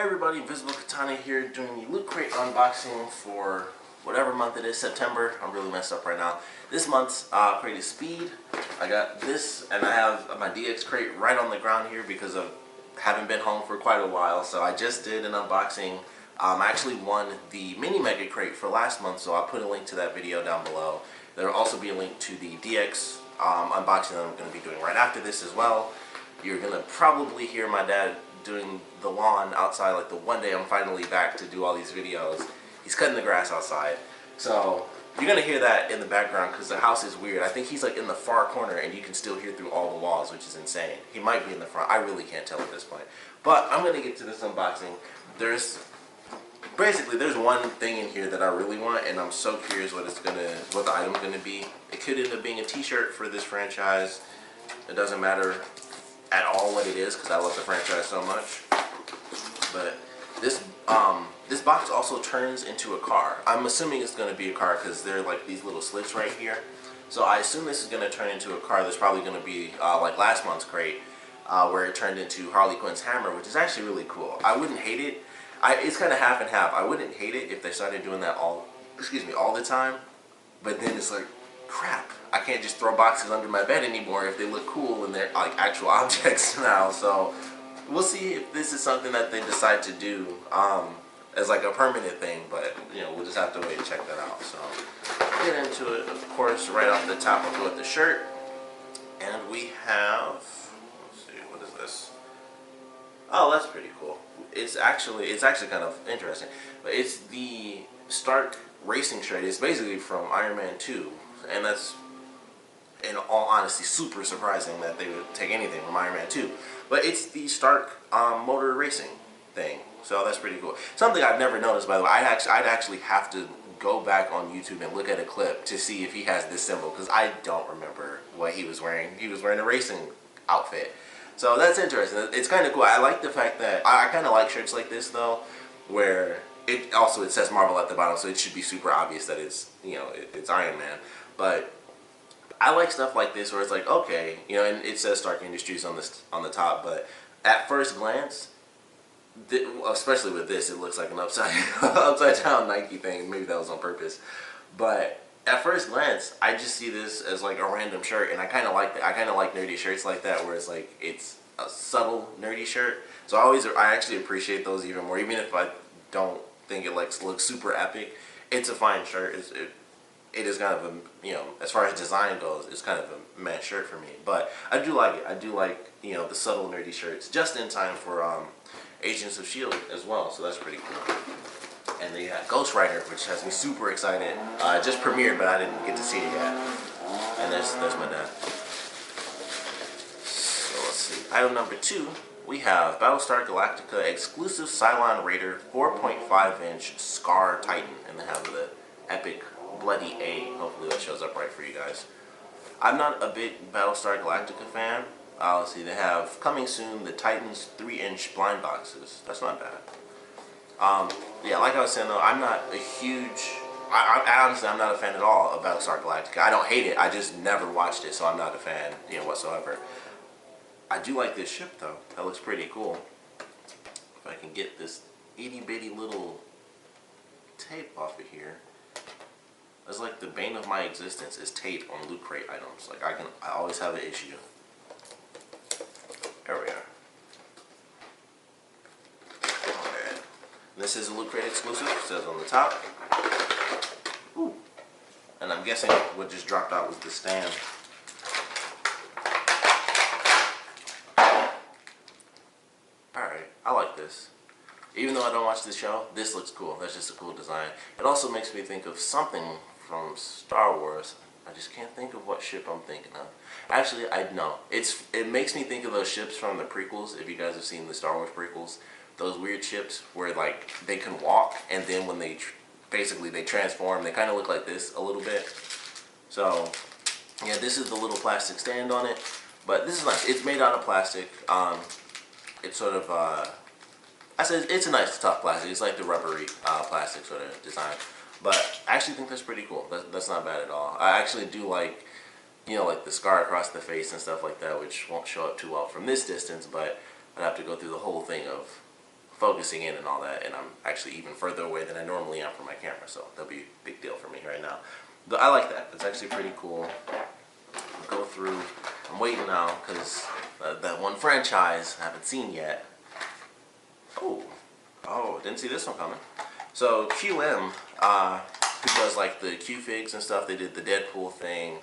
Hey everybody, Invisiblekatana here doing the Lootcrate unboxing for whatever month it is, September. I'm really messed up right now. This month's crate is Speed. I got this and I have my DX crate right on the ground here because I haven't been home for quite a while. So I just did an unboxing. I actually won the mini mega crate for last month, so I'll put a link to that video down below. There will also be a link to the DX unboxing that I'm going to be doing right after this as well. You're going to probably hear my dad doing the lawn outside. Like the one day I'm finally back to do all these videos, he's cutting the grass outside. So you're gonna hear that in the background because the house is weird. I think he's like in the far corner and you can still hear through all the walls, which is insane. He might be in the front. I really can't tell at this point. But I'm gonna get to this unboxing. There's one thing in here that I really want, and I'm so curious what the item's gonna be. It could end up being a t-shirt for this franchise. It doesn't matter at all what it is because I love the franchise so much. But this box also turns into a car. I'm assuming it's going to be a car because there are like these little slits right here. So I assume this is going to turn into a car. There's probably going to be like last month's crate where it turned into Harley Quinn's hammer, which is actually really cool. I wouldn't hate it. It's kind of half and half. I wouldn't hate it if they started doing that all the time. But then it's like, crap, I can't just throw boxes under my bed anymore if they look cool and they're like actual objects now. So we'll see if this is something that they decide to do as like a permanent thing, but you know, we'll just have to wait and check that out. So get into it. Of course, right off the top we'll go with the shirt, and we have, let's see, what is this? Oh, that's pretty cool. It's actually kind of interesting, but it's the Stark racing shirt. It's basically from Iron Man 2. And that's, in all honesty, super surprising that they would take anything from Iron Man 2. But it's the Stark motor racing thing. So that's pretty cool. Something I've never noticed, by the way. I'd actually have to go back on YouTube and look at a clip to see if he has this symbol, because I don't remember what he was wearing. He was wearing a racing outfit. So that's interesting. It's kind of cool. I like the fact that, I kind of like shirts like this, though, where it says Marvel at the bottom, so it should be super obvious that it's, you know, it's Iron Man. But I like stuff like this where it's like, okay, you know, and it says Stark Industries on the top, but at first glance, especially with this, it looks like an upside down Nike thing. Maybe that was on purpose, but at first glance, I just see this as like a random shirt, and I kind of like that. I kind of like nerdy shirts like that, where it's like it's a subtle nerdy shirt. So I actually appreciate those even more, even if I don't think it looks super epic. It's a fine shirt. It is kind of a, you know, as far as design goes, it's kind of a meh shirt for me. But I do like it. I do like, you know, the subtle nerdy shirts, just in time for Agents of S.H.I.E.L.D. as well. So that's pretty cool. And they got Ghost Rider, which has me super excited. Just premiered, but I didn't get to see it yet. And there's my dad. So let's see. Item number 2, we have Battlestar Galactica exclusive Cylon Raider 4.5-inch Scar Titan, and they have the epic bloody A. Hopefully that shows up right for you guys. I'm not a big Battlestar Galactica fan. Let's see, they have coming soon the Titans 3-inch blind boxes. That's not bad. Yeah, like I was saying though, I'm not a huge, honestly I'm not a fan at all of Battlestar Galactica. I don't hate it, I just never watched it, so I'm not a fan, you know, whatsoever. I do like this ship though. That looks pretty cool. If I can get this itty bitty little tape off of here. It's like the bane of my existence is tape on Lootcrate items. Like I always have an issue. There we are. Okay. This is a Lootcrate exclusive. It says on the top. Ooh. And I'm guessing what just dropped out was the stand. Alright, I like this. Even though I don't watch the show, this looks cool. That's just a cool design. It also makes me think of something from Star Wars. I just can't think of what ship I'm thinking of. Actually, I know. It makes me think of those ships from the prequels. If you guys have seen the Star Wars prequels, those weird ships where like they can walk, and then when they basically transform, they kind of look like this a little bit. So yeah, this is the little plastic stand on it, but this is nice. It's made out of plastic. It's sort of I said it's a nice tough plastic. It's like the rubbery plastic sort of design. But I actually think that's pretty cool. That's not bad at all. I actually do like, you know, like the scar across the face and stuff like that, which won't show up too well from this distance, but I'd have to go through the whole thing of focusing in and all that, and I'm actually even further away than I normally am from my camera, so that'll be a big deal for me right now. But I like that. It's actually pretty cool. Go through. I'm waiting now because that one franchise I haven't seen yet. Oh, didn't see this one coming. So QM, who does like the Q figs and stuff, they did the Deadpool thing.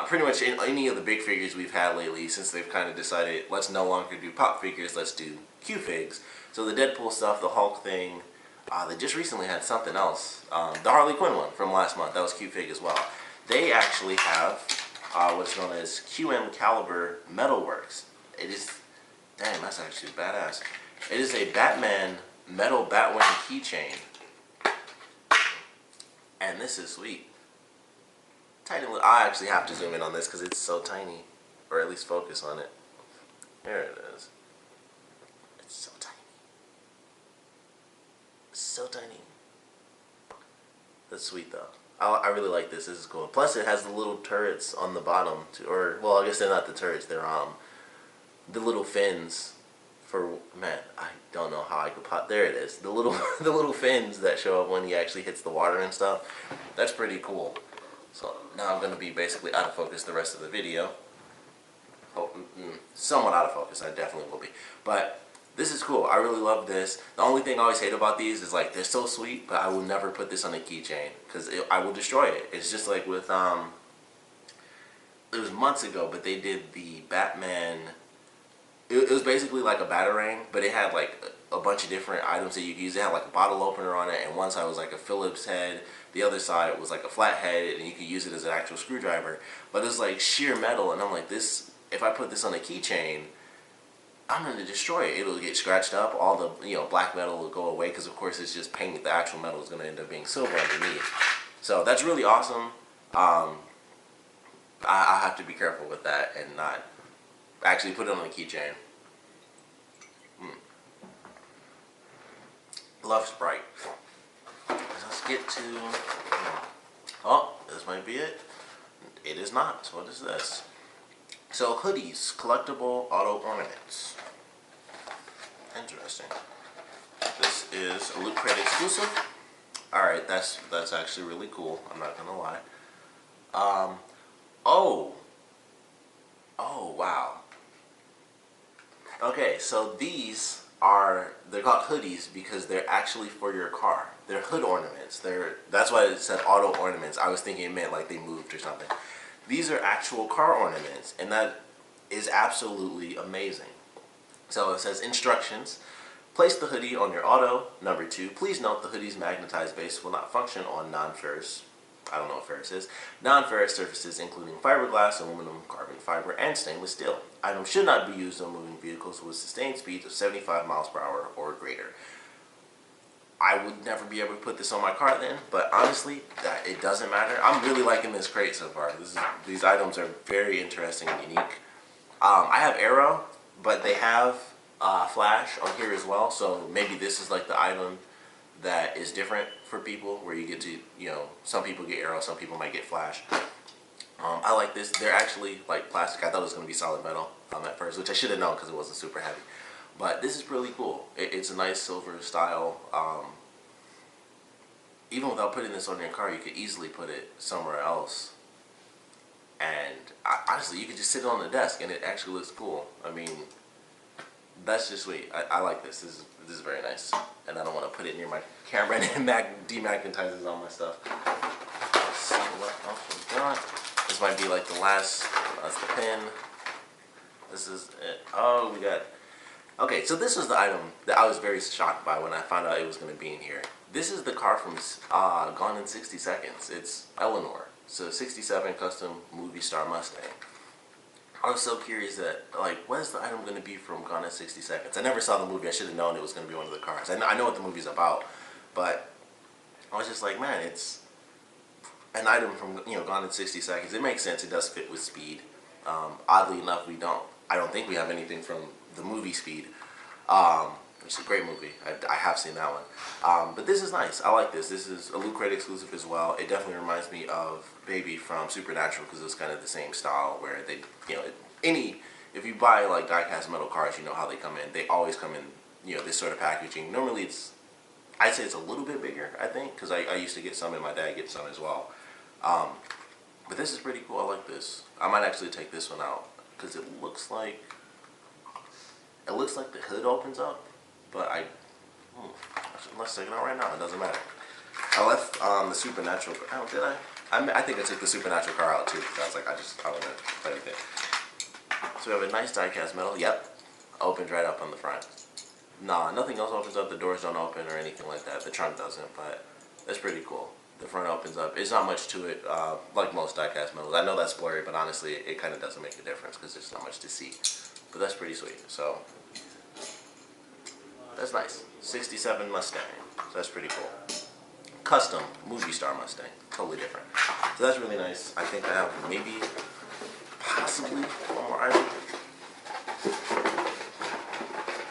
Pretty much in any of the big figures we've had lately, since they've kind of decided let's no longer do pop figures, let's do Q figs. So the Deadpool stuff, the Hulk thing, they just recently had something else. The Harley Quinn one from last month, that was Q fig as well. They actually have what's known as QM Caliber Metalworks. It is, damn, that's actually badass. It is a Batman metal Batwing keychain, and this is sweet. Tiny little, I actually have to zoom in on this because it's so tiny, or at least focus on it. There it is. It's so tiny. It's so tiny. That's sweet though. I really like this. This is cool. Plus, it has the little turrets on the bottom, or well, I guess they're not the turrets. They're the little fins. For man, I don't know how I could pop. There it is. The little fins that show up when he actually hits the water and stuff. That's pretty cool. So now I'm going to be basically out of focus the rest of the video. Oh, somewhat out of focus. I definitely will be. But this is cool. I really love this. The only thing I always hate about these is like they're so sweet, but I will never put this on a keychain because I will destroy it. It's just like with it was months ago, but they did the Batman. It was basically like a Batarang, but it had like a bunch of different items that you could use. It had like a bottle opener on it, and one side was like a Phillips head. The other side was like a flat head, and you could use it as an actual screwdriver. But it was like sheer metal, and I'm like, this. If I put this on a keychain, I'm going to destroy it. It'll get scratched up. All the black metal will go away because of course it's just paint. The actual metal is going to end up being silver underneath. So that's really awesome. I have to be careful with that and not actually put it on a keychain. Love Sprite. Let's get to. Oh, this might be it. It is not. What is this? So hoodies, collectible auto ornaments. Interesting. This is a Lootcrate exclusive. All right, that's actually really cool. I'm not gonna lie. Oh wow. Okay, so they're called hoodies because they're actually for your car. They're hood ornaments. That's why it said auto ornaments. I was thinking it meant like they moved or something. These are actual car ornaments, and that is absolutely amazing. So it says instructions. Place the hoodie on your auto. Number 2, please note the hoodie's magnetized base will not function on non-ferrous, I don't know what ferrous is, non-ferrous surfaces including fiberglass, aluminum, carbon fiber, and stainless steel. Items should not be used on moving vehicles with sustained speeds of 75 miles per hour or greater. I would never be able to put this on my car then, but honestly, it doesn't matter. I'm really liking this crate so far. These items are very interesting and unique. I have Arrow, but they have Flash on here as well, so maybe this is like the item that is different for people, where you get to, some people get Arrow, some people might get Flash. I like this. They're actually like plastic. I thought it was going to be solid metal at first, which I should have known because it wasn't super heavy. But this is really cool. It's a nice silver style. Even without putting this on your car, you could easily put it somewhere else. And honestly, you could just sit it on the desk and it actually looks cool. I mean, that's just sweet. I like this. This is very nice. And I don't want to put it near my camera and it demagnetizes all my stuff. Let's see what else we got. This might be like the last. That's the pin. This is it. Oh, we got. Okay, so this was the item that I was very shocked by when I found out it was going to be in here. This is the car from Gone in 60 Seconds. It's Eleanor. It's a 67 custom movie star Mustang. I was so curious that, like, what is the item going to be from Gone in 60 Seconds? I never saw the movie. I should have known it was going to be one of the cars. I know what the movie's about, but I was just like, man, it's an item from, Gone in 60 Seconds. It makes sense. It does fit with Speed. Oddly enough, I don't think we have anything from the movie Speed, which is a great movie. I have seen that one. But this is nice. I like this. This is a Lootcrate exclusive as well. It definitely reminds me of Baby from Supernatural because it's kind of the same style where they, if you buy like die-cast metal cars, you know how they come in. They always come in this sort of packaging. Normally I'd say it's a little bit bigger, I think, because I used to get some and my dad gets some as well. But this is pretty cool. I like this. I might actually take this one out because it looks like the hood opens up, but let's take it out right now. It doesn't matter. I left the Supernatural. Oh, did I? I think I took the Supernatural car out too because I was like, I want to play with it. So we have a nice die-cast metal. Yep, opens right up on the front. Nah, nothing else opens up. The doors don't open or anything like that. The trunk doesn't, but that's pretty cool. The front opens up. It's not much to it, like most die-cast metals. I know that's blurry, but honestly, it kind of doesn't make a difference because there's not much to see. But that's pretty sweet. So that's nice. 67 Mustang. So that's pretty cool. Custom movie star Mustang. Totally different. So that's really nice. I think I have maybe, possibly, one more item.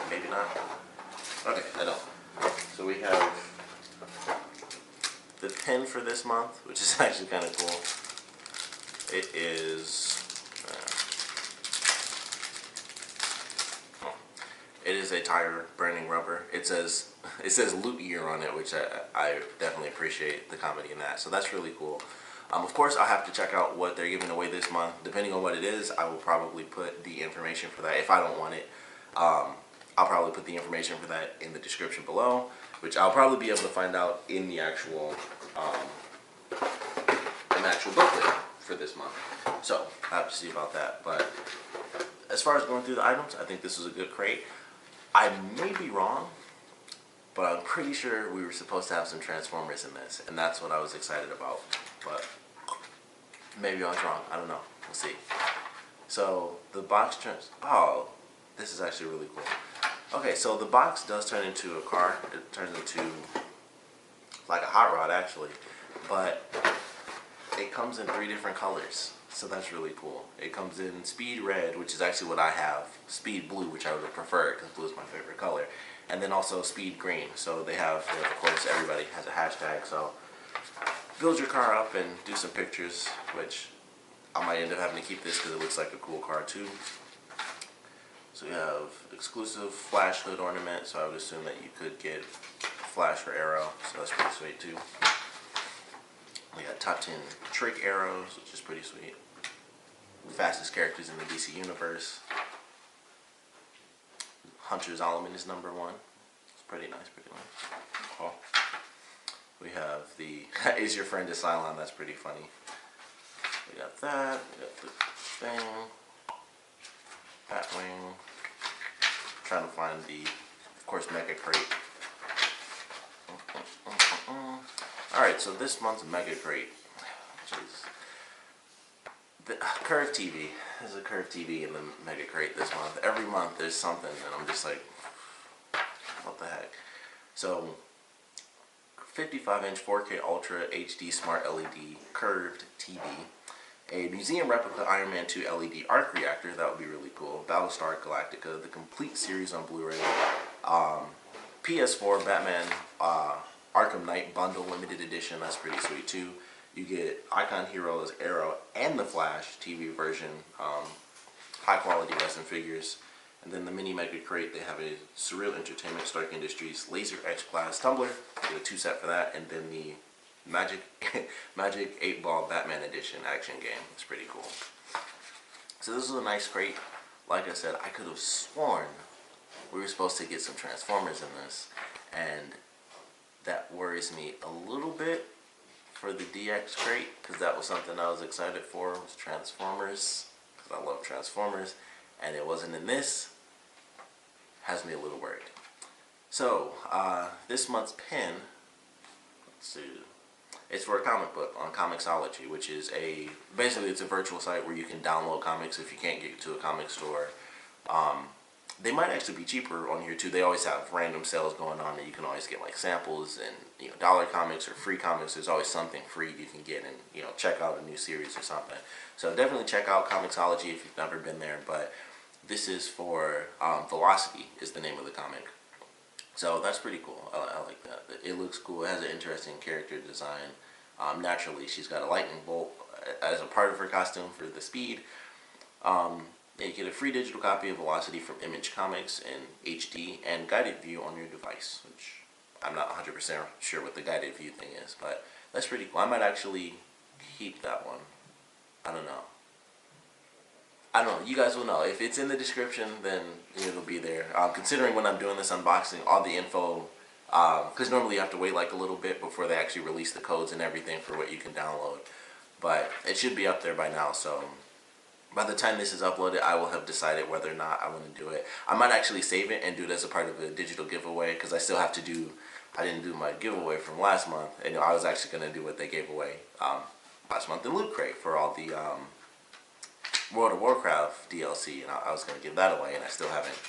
Maybe not. Okay, I don't. So we have the pin for this month, which is actually kind of cool. It is... it is a tire burning rubber. It says Loot Year on it, which I definitely appreciate the comedy in that. So that's really cool. Of course, I'll have to check out what they're giving away this month. Depending on what it is, I will probably put the information for that. If I don't want it, I'll probably put the information for that in the description below, which I'll probably be able to find out in the actual booklet for this month. So I have to see about that. But as far as going through the items, I think this is a good crate. I may be wrong, but I'm pretty sure we were supposed to have some Transformers in this, and that's what I was excited about. But maybe I was wrong. I don't know. We'll see. So the box turns. Oh, this is actually really cool. Okay, so the box does turn into a car. It turns into like a hot rod, actually, but it comes in 3 different colors. So that's really cool. It comes in Speed Red, which is actually what I have. Speed Blue, which I would have preferred because blue is my favorite color. And then also Speed Green. So they have, of course, everybody has a hashtag. So build your car up and do some pictures, which I might end up having to keep this because it looks like a cool car too. So you have exclusive flash hood ornament. So I would assume that you could get flash for arrow. So that's pretty sweet too. We got top 10 trick arrows, which is pretty sweet. Fastest characters in the DC universe. Hunter's Element is number 1. It's pretty nice, pretty nice. Oh. We have the Is Your Friend a Cylon? That's pretty funny. We got that. We got the thing. Batwing. Trying to find the, of course, Mega Crate. Alright, so this month's Mega Crate. Jeez. The Curved TV. There's a Curved TV in the Mega Crate this month. Every month there's something, and I'm just like, what the heck? So, 55-inch 4K Ultra HD Smart LED Curved TV. A museum replica Iron Man 2 LED arc reactor. That would be really cool. Battlestar Galactica. The complete series on Blu-ray. PS4 Batman Arkham Knight bundle limited edition. That's pretty sweet too. You get Icon Heroes Arrow and the Flash TV version, high quality resin figures, and then the mini Mega Crate. They have a Surreal Entertainment Stark Industries Laser Etch Glass tumbler. You get a 2-set for that, and then the Magic 8-Ball Batman Edition action game. It's pretty cool. So this is a nice crate. Like I said, I could have sworn we were supposed to get some Transformers in this, and that worries me a little bit for the DX crate, because that was something I was excited for, was Transformers, because I love Transformers, and it wasn't in this. Has me a little worried. So, this month's pin, let's see, it's for a comic book on Comixology, which is basically it's a virtual site where you can download comics if you can't get to a comic store. They might actually be cheaper on here too. They always have random sales going on, and you can always get like samples and dollar comics or free comics. There's always something free you can get and check out a new series or something. So definitely check out Comixology if you've never been there. But this is for Velocity is the name of the comic. So that's pretty cool. I like that. It looks cool. It has an interesting character design. Naturally, she's got a lightning bolt as a part of her costume for the speed. Yeah, you get a free digital copy of Velocity from Image Comics in HD and guided view on your device, which I'm not 100% sure what the guided view thing is, but that's pretty cool. I might actually keep that one. I don't know. I don't know. You guys will know. If it's in the description, then it'll be there. Considering when I'm doing this unboxing, all the info, because normally you have to wait like a little bit before they actually release the codes and everything for what you can download. But it should be up there by now, so by the time this is uploaded, I will have decided whether or not I want to do it. I might actually save it and do it as a part of a digital giveaway, because I still have to do, I didn't do my giveaway from last month, and I was actually going to do what they gave away last month in Lootcrate for all the World of Warcraft DLC, and I was going to give that away, and I still haven't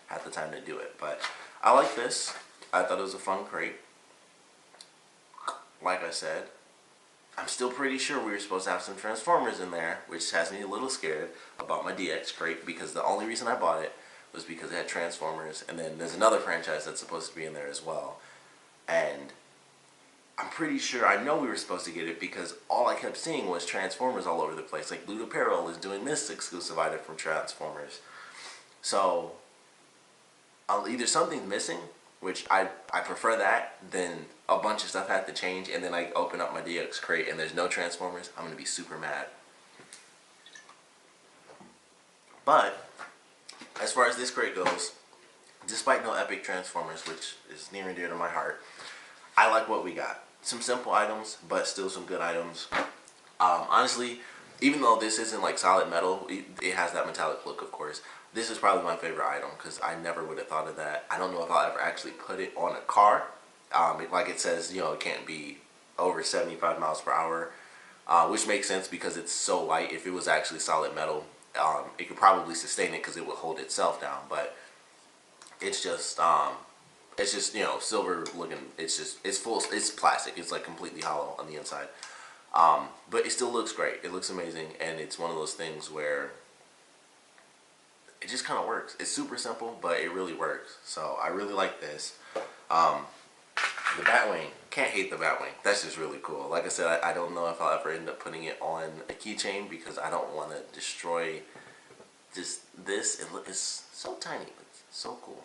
had the time to do it. But I like this. I thought it was a fun crate. Like I said, I'm still pretty sure we were supposed to have some Transformers in there, which has me a little scared about my DX crate, because the only reason I bought it was because it had Transformers, and then there's another franchise that's supposed to be in there as well. And I'm pretty sure, I know we were supposed to get it because all I kept seeing was Transformers all over the place. Like Loot Apparel is doing this exclusive item from Transformers. So either something's missing, which I prefer that, than a bunch of stuff had to change, and then I open up my DX crate and there's no Transformers. I'm going to be super mad. But as far as this crate goes, despite no epic Transformers, which is near and dear to my heart, I like what we got. Some simple items, but still some good items. Honestly, even though this isn't like solid metal, it has that metallic look, of course. This is probably my favorite item because I never would have thought of that. I don't know if I'll ever actually put it on a car. Like it says, it can't be over 75 miles per hour, which makes sense because it's so light. If it was actually solid metal, it could probably sustain it because it would hold itself down. But it's just silver looking. It's full. It's plastic. It's like completely hollow on the inside. But it still looks great. It looks amazing, and it's one of those things where it just kind of works. It's super simple, but it really works. So I really like this. The Batwing, can't hate the Batwing. That's just really cool. Like I said, I don't know if I'll ever end up putting it on a keychain because I don't want to destroy just this. It's so tiny, but it's so cool.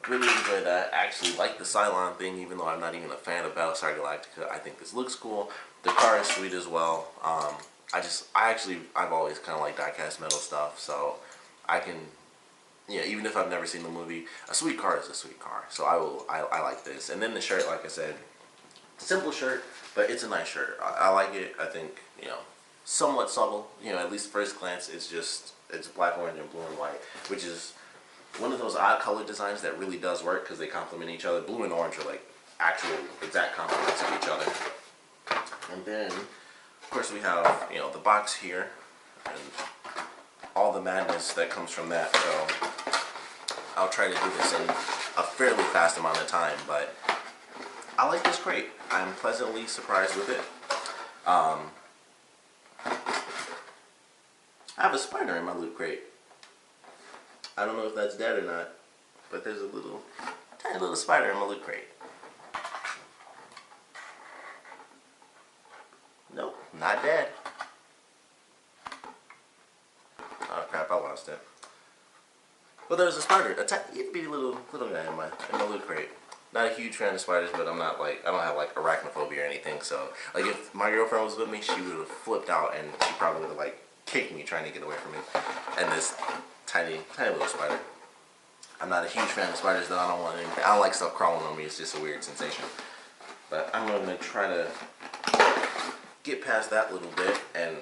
Really enjoy that. I actually like the Cylon thing, even though I'm not even a fan of Battlestar Galactica. I think this looks cool. The car is sweet as well. I've always kind of liked die-cast metal stuff, so I can, even if I've never seen the movie, a sweet car is a sweet car. So I like this. And then the shirt, like I said, simple shirt, but it's a nice shirt. I like it. I think, somewhat subtle. At least first glance, it's black, orange, and blue and white, which is one of those odd color designs that really does work because they complement each other. Blue and orange are like actual exact complements of each other. And then, of course, we have, the box here and all the madness that comes from that. So I'll try to do this in a fairly fast amount of time, but I like this crate. I'm pleasantly surprised with it. I have a spider in my loot crate. I don't know if that's dead or not, but there's a tiny little spider in my loot crate. Nope, not dead. Oh crap, I lost it. Well, there's a spider, a tiny itty bitty little guy in my loot crate. Not a huge fan of spiders, but I don't have like arachnophobia or anything. So like if my girlfriend was with me, she would have flipped out and she probably would have like kicked me trying to get away from me. And this tiny little spider. I'm not a huge fan of spiders though. I don't like stuff crawling on me. It's just a weird sensation. But I'm going to try to get past that little bit, and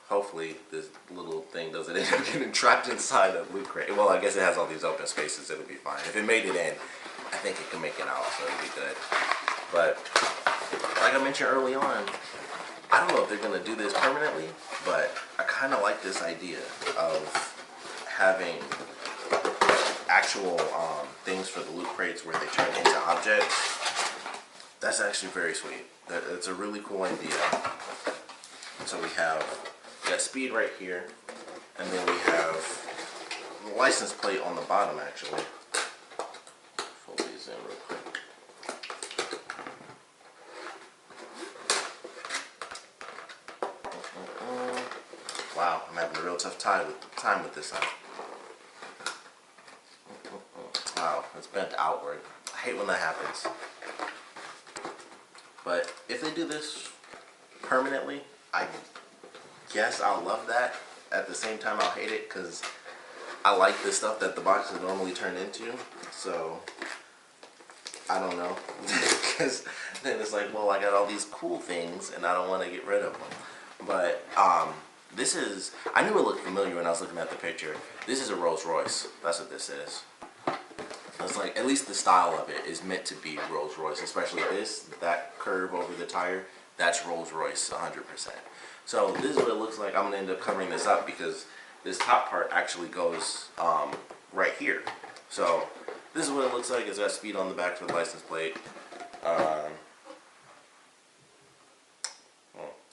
hopefully this little thing doesn't end up getting trapped inside a loot crate. Well, I guess it has all these open spaces. It'll be fine. If it made it in, I think it can make it out, so it'll be good. But like I mentioned early on, I don't know if they're going to do this permanently, but I kind of like this idea of having actual things for the loot crates where they turn into objects. That's actually very sweet. It's a really cool idea. So we got speed right here, and then we have the license plate on the bottom actually. Fold these in real quick. Wow, I'm having a real tough time with this one. Wow, it's bent outward. I hate when that happens. But if they do this permanently, I guess I'll love that. At the same time, I'll hate it because I like the stuff that the boxes normally turn into. So I don't know. Because then it's like, well, I got all these cool things and I don't want to get rid of them. But this is, I knew it looked familiar when I was looking at the picture. This is a Rolls Royce. That's what this is. It's like, at least the style of it is meant to be Rolls Royce, especially that curve over the tire, that's Rolls Royce 100%. So this is what it looks like. I'm going to end up covering this up because this top part actually goes right here. So this is what it looks like. It's got speed on the back for the license plate.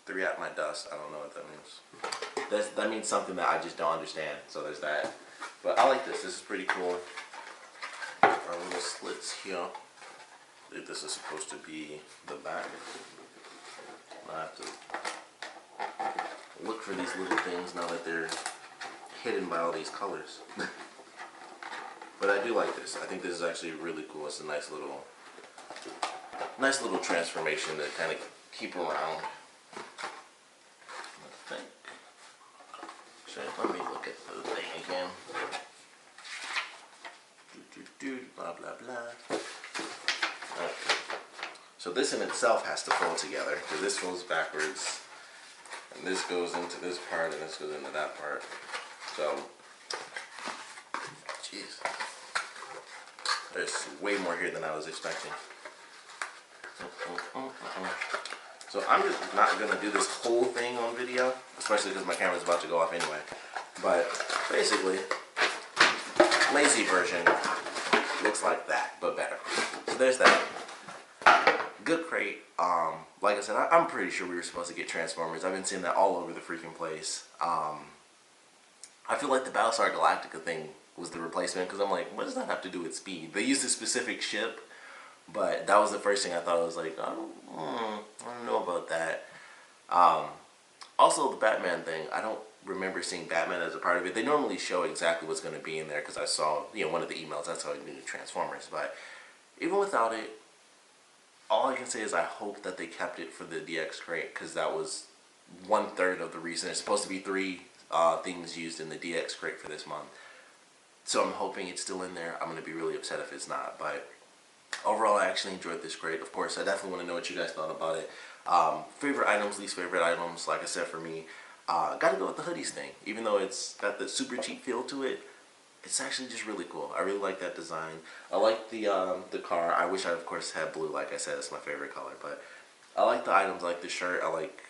3 at my dust. I don't know what that means. That means something that I just don't understand. So there's that. But I like this. This is pretty cool. Our little slits here. I believe this is supposed to be the back. I have to look for these little things now that they're hidden by all these colors. But I do like this. I think this is actually really cool. It's a nice little transformation to kind of keep around. I think. Actually, let me look at the thing again. Blah blah blah. Okay. So this in itself has to fold together because this folds backwards, and this goes into this part, and this goes into that part. So, jeez, there's way more here than I was expecting. So I'm just not gonna do this whole thing on video, especially because my camera's about to go off anyway. But basically, lazy version looks like that, but better. So there's that. Good crate. Like I said, I'm pretty sure we were supposed to get Transformers. I've been seeing that all over the freaking place. I feel like the Battlestar Galactica thing was the replacement because I'm like, what does that have to do with speed? They used a specific ship, but that was the first thing I thought. I was like, I don't know about that. Also, the Batman thing, I don't remember seeing Batman as a part of it. They normally show exactly what's going to be in there because I saw, one of the emails. That's how I knew Transformers. But even without it, all I can say is I hope that they kept it for the DX crate because that was 1/3 of the reason. There's supposed to be 3 things used in the DX crate for this month. So I'm hoping it's still in there. I'm going to be really upset if it's not. But overall, I actually enjoyed this crate. Of course, I definitely want to know what you guys thought about it. Favorite items, least favorite items. Like I said, for me, got to go with the hoodies thing. Even though it's got the super cheap feel to it, it's actually just really cool. I really like that design. I like the car. I wish I, of course, had blue. Like I said, it's my favorite color. But I like the items. I like the shirt. I like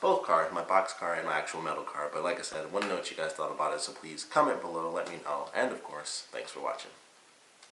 both cars, my box car and my actual metal car. But like I said, I want to know what you guys thought about it. So please comment below. Let me know. And, of course, thanks for watching.